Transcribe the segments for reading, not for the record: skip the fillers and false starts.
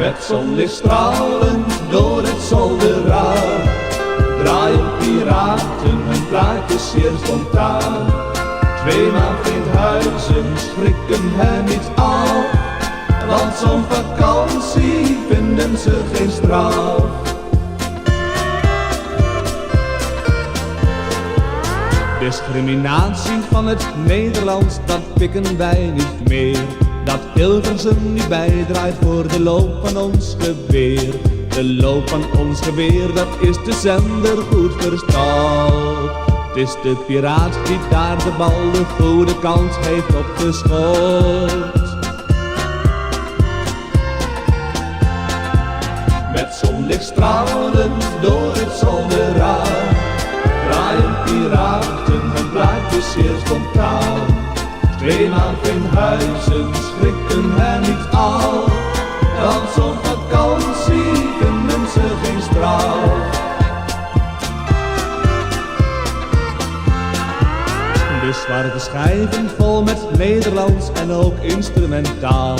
Met zonlichtstralen door het zolderraam draaien piraten hun plaatjes zeer spontaan. Tweemaal vriendhuizen schrikken hen niet af, want zo'n vakantie vinden ze geen straf. Discriminatie van het Nederlands, dat pikken wij niet meer. Dat Hilversum nu bijdraait voor de loop van ons geweer. De loop van ons geweer, dat is de zender goed verstald. Het is de piraat die daar de bal de goede kant heeft opgeschoten. Met zonlichtstralen door het zolderraam draaien piraten hun plaatjes zeer spontaan. Tweemaal geen huizen schrikken hen niet af, want zo'n vakantie vinden ze geen straf. De zwarte schijven vol met Nederlands en ook instrumentaal.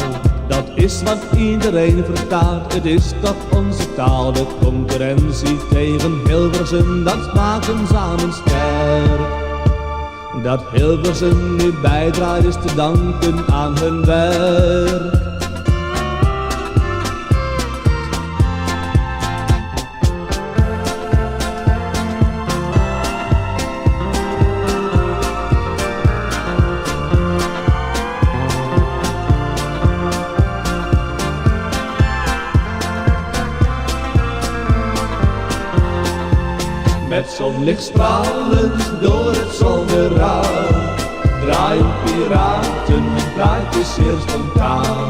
Dat is wat iedereen verstaat, het is toch onze taal. De concurrentie tegen Hilversum, dat maakt hem samen sterk. Dat Hilversum nu bijdraait is te danken aan hun werk. Met zonlichtstralen door het zolderraam draaien piraten hun plaatjes zeer spontaan.